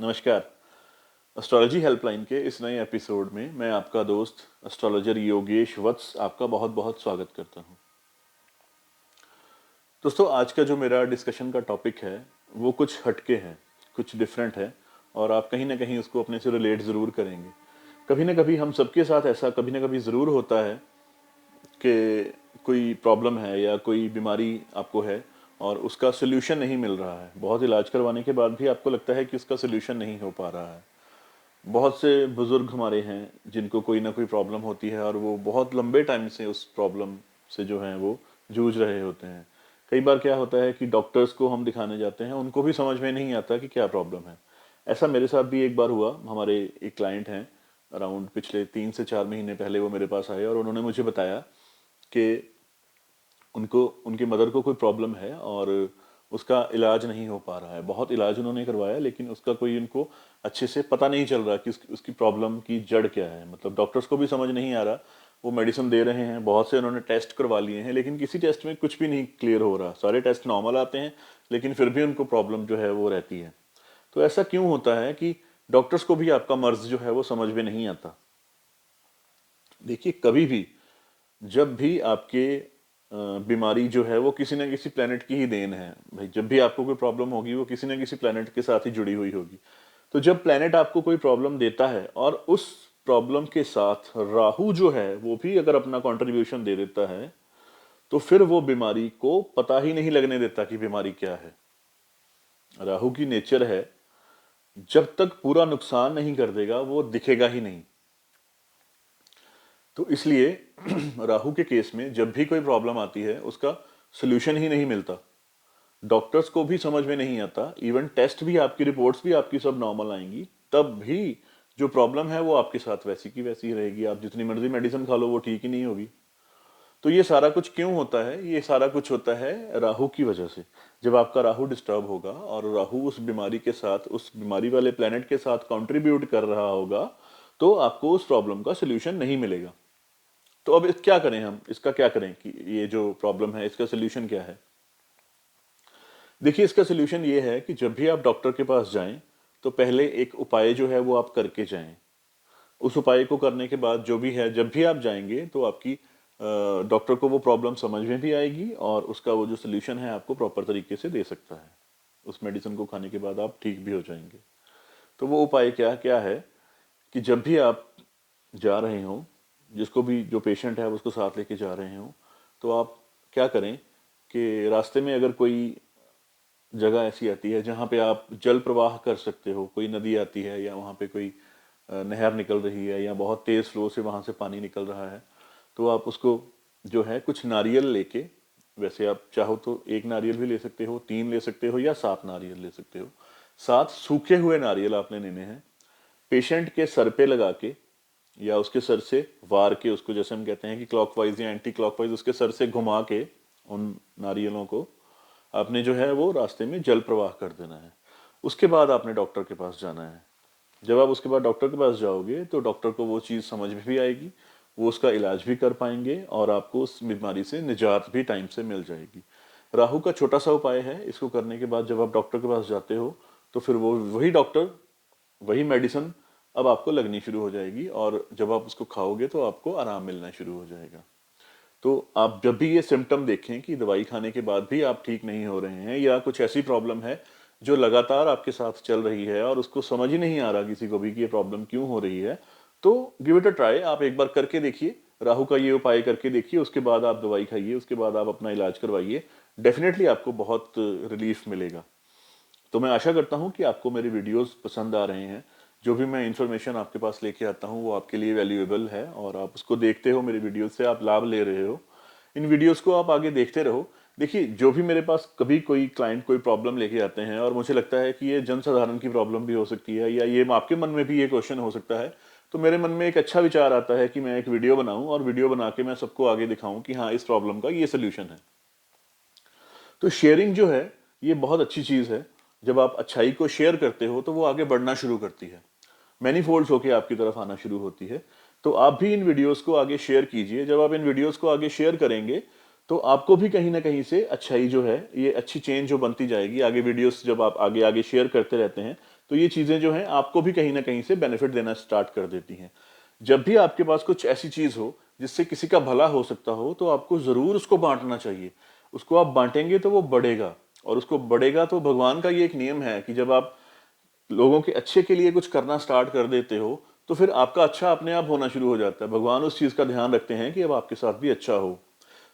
नमस्कार। Astrology helpline के इस नए एपिसोड में मैं आपका दोस्त एस्ट्रोलॉजर योगेश वत्स आपका बहुत बहुत स्वागत करता हूं। दोस्तों, आज का जो मेरा डिस्कशन का टॉपिक है वो कुछ हटके है, कुछ डिफरेंट है और आप कहीं ना कहीं उसको अपने से रिलेट ज़रूर करेंगे। कभी ना कभी हम सबके साथ ऐसा कभी ना कभी ज़रूर होता है कि कोई प्रॉब्लम है या कोई बीमारी आपको है और उसका सोल्यूशन नहीं मिल रहा है। बहुत इलाज करवाने के बाद भी आपको लगता है कि उसका सोल्यूशन नहीं हो पा रहा है। बहुत से बुजुर्ग हमारे हैं जिनको कोई ना कोई प्रॉब्लम होती है और वो बहुत लंबे टाइम से उस प्रॉब्लम से जो है वो जूझ रहे होते हैं। कई बार क्या होता है कि डॉक्टर्स को हम दिखाने जाते हैं, उनको भी समझ में नहीं आता कि क्या प्रॉब्लम है। ऐसा मेरे साथ भी एक बार हुआ। हमारे एक क्लाइंट हैं, अराउंड पिछले 3 से 4 महीने पहले वो मेरे पास आए और उन्होंने मुझे बताया कि उनको उनकी मदर को कोई प्रॉब्लम है और उसका इलाज नहीं हो पा रहा है। बहुत इलाज उन्होंने करवाया लेकिन उसका कोई उनको अच्छे से पता नहीं चल रहा कि उसकी प्रॉब्लम की जड़ क्या है। मतलब डॉक्टर्स को भी समझ नहीं आ रहा। वो मेडिसिन दे रहे हैं, बहुत से उन्होंने टेस्ट करवा लिए हैं लेकिन किसी टेस्ट में कुछ भी नहीं क्लियर हो रहा। सारे टेस्ट नॉर्मल आते हैं लेकिन फिर भी उनको प्रॉब्लम जो है वो रहती है। तो ऐसा क्यों होता है कि डॉक्टर्स को भी आपका मर्ज जो है वो समझ में नहीं आता। देखिए, कभी भी जब भी आपके बीमारी जो है वो किसी ना किसी प्लेनेट की ही देन है भाई। जब भी आपको कोई प्रॉब्लम होगी वो किसी ना किसी प्लेनेट के साथ ही जुड़ी हुई होगी। तो जब प्लेनेट आपको कोई प्रॉब्लम देता है और उस प्रॉब्लम के साथ राहु जो है वो भी अगर अपना कंट्रीब्यूशन दे देता है, तो फिर वो बीमारी को पता ही नहीं लगने देता कि बीमारी क्या है। राहु की नेचर है, जब तक पूरा नुकसान नहीं कर देगा वो दिखेगा ही नहीं। तो इसलिए राहु के केस में जब भी कोई प्रॉब्लम आती है उसका सोल्यूशन ही नहीं मिलता। डॉक्टर्स को भी समझ में नहीं आता। इवन टेस्ट भी, आपकी रिपोर्ट्स भी आपकी सब नॉर्मल आएंगी, तब भी जो प्रॉब्लम है वो आपके साथ वैसी की वैसी ही रहेगी। आप जितनी मर्जी मेडिसिन खा लो वो ठीक ही नहीं होगी। तो ये सारा कुछ क्यों होता है? ये सारा कुछ होता है राहु की वजह से। जब आपका राहु डिस्टर्ब होगा और राहु उस बीमारी के साथ, उस बीमारी वाले प्लेनेट के साथ कंट्रीब्यूट कर रहा होगा, तो आपको उस प्रॉब्लम का सोल्यूशन नहीं मिलेगा। तो अब क्या करें हम? इसका क्या करें कि ये जो प्रॉब्लम है इसका सोल्यूशन क्या है? देखिए, इसका सोल्यूशन ये है कि जब भी आप डॉक्टर के पास जाएं तो पहले एक उपाय जो है वो आप करके जाएं। उस उपाय को करने के बाद जो भी है, जब भी आप जाएंगे तो आपकी डॉक्टर को वो प्रॉब्लम समझ में भी आएगी और उसका वो जो सोल्यूशन है आपको प्रॉपर तरीके से दे सकता है। उस मेडिसिन को खाने के बाद आप ठीक भी हो जाएंगे। तो वो उपाय क्या क्या है कि जब भी आप जा रहे हो, जिसको भी, जो पेशेंट है उसको साथ लेके जा रहे हो, तो आप क्या करें कि रास्ते में अगर कोई जगह ऐसी आती है जहाँ पे आप जल प्रवाह कर सकते हो, कोई नदी आती है या वहाँ पे कोई नहर निकल रही है या बहुत तेज फ्लो से वहाँ से पानी निकल रहा है, तो आप उसको जो है कुछ नारियल लेके, वैसे आप चाहो तो एक नारियल भी ले सकते हो, 3 ले सकते हो या 7 नारियल ले सकते हो। 7 सूखे हुए नारियल आपने लेने हैं। पेशेंट के सर पे लगा के या उसके सर से वार के, उसको जैसे हम कहते हैं कि क्लॉकवाइज या एंटी क्लॉकवाइज उसके सर से घुमा के उन नारियलों को आपने जो है वो रास्ते में जल प्रवाह कर देना है। उसके बाद आपने डॉक्टर के पास जाना है। जब आप उसके बाद डॉक्टर के पास जाओगे तो डॉक्टर को वो चीज़ समझ में भी आएगी, वो उसका इलाज भी कर पाएंगे और आपको उस बीमारी से निजात भी टाइम से मिल जाएगी। राहु का छोटा सा उपाय है। इसको करने के बाद जब आप डॉक्टर के पास जाते हो तो फिर वो वही डॉक्टर, वही मेडिसिन अब आपको लगनी शुरू हो जाएगी और जब आप उसको खाओगे तो आपको आराम मिलना शुरू हो जाएगा। तो आप जब भी ये सिम्टम देखें कि दवाई खाने के बाद भी आप ठीक नहीं हो रहे हैं या कुछ ऐसी प्रॉब्लम है जो लगातार आपके साथ चल रही है और उसको समझ ही नहीं आ रहा किसी को भी कि ये प्रॉब्लम क्यों हो रही है, तो गिव इट अ ट्राई। आप एक बार करके देखिए, राहु का ये उपाय करके देखिए, उसके बाद आप दवाई खाइए, उसके बाद आप अपना इलाज करवाइए। डेफिनेटली आपको बहुत रिलीफ मिलेगा। तो मैं आशा करता हूँ कि आपको मेरे वीडियोस पसंद आ रहे हैं। जो भी मैं इन्फॉर्मेशन आपके पास लेके आता हूँ वो आपके लिए वैल्यूएबल है और आप उसको देखते हो, मेरे वीडियोस से आप लाभ ले रहे हो। इन वीडियोस को आप आगे देखते रहो। देखिए, जो भी मेरे पास कभी कोई क्लाइंट कोई प्रॉब्लम लेके आते हैं और मुझे लगता है कि ये जनसाधारण की प्रॉब्लम भी हो सकती है या ये आपके मन में भी ये क्वेश्चन हो सकता है, तो मेरे मन में एक अच्छा विचार आता है कि मैं एक वीडियो बनाऊं और वीडियो बना के मैं सबको आगे दिखाऊं कि हाँ, इस प्रॉब्लम का ये सोल्यूशन है। तो शेयरिंग जो है ये बहुत अच्छी चीज है। जब आप अच्छाई को शेयर करते हो तो वो आगे बढ़ना शुरू करती है, मैनीफोल्ड्स होके आपकी तरफ आना शुरू होती है। तो आप भी इन वीडियोस को आगे शेयर कीजिए। जब आप इन वीडियोस को आगे शेयर करेंगे तो आपको भी कहीं ना कहीं से अच्छाई जो है, ये अच्छी चेंज जो बनती जाएगी। आगे वीडियोस जब आप आगे आगे शेयर करते रहते हैं तो ये चीज़ें जो हैं आपको भी कहीं ना कहीं से बेनिफिट देना स्टार्ट कर देती हैं। जब भी आपके पास कुछ ऐसी चीज़ हो जिससे किसी का भला हो सकता हो, तो आपको ज़रूर उसको बांटना चाहिए। उसको आप बांटेंगे तो वो बढ़ेगा, और उसको बढ़ेगा तो भगवान का ये एक नियम है कि जब आप लोगों के अच्छे के लिए कुछ करना स्टार्ट कर देते हो, तो फिर आपका अच्छा अपने आप होना शुरू हो जाता है। भगवान उस चीज़ का ध्यान रखते हैं कि अब आपके साथ भी अच्छा हो।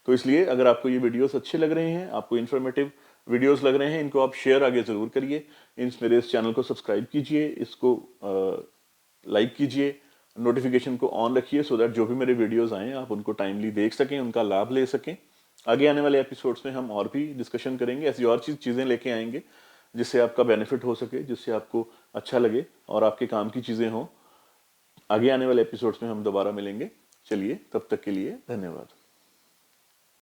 तो इसलिए अगर आपको ये वीडियोस अच्छे लग रहे हैं, आपको इन्फॉर्मेटिव वीडियोस लग रहे हैं, इनको आप शेयर आगे ज़रूर करिए। मेरे इस चैनल को सब्सक्राइब कीजिए, इसको लाइक कीजिए, नोटिफिकेशन को ऑन रखिए, सो दैट जो भी मेरे वीडियोस आएँ आप उनको टाइमली देख सकें, उनका लाभ ले सकें। आगे आने वाले एपिसोड्स में हम और भी डिस्कशन करेंगे, ऐसी और चीज़ें लेके आएंगे जिससे आपका बेनिफिट हो सके, जिससे आपको अच्छा लगे और आपके काम की चीज़ें हों। आगे आने वाले एपिसोड्स में हम दोबारा मिलेंगे। चलिए, तब तक के लिए धन्यवाद।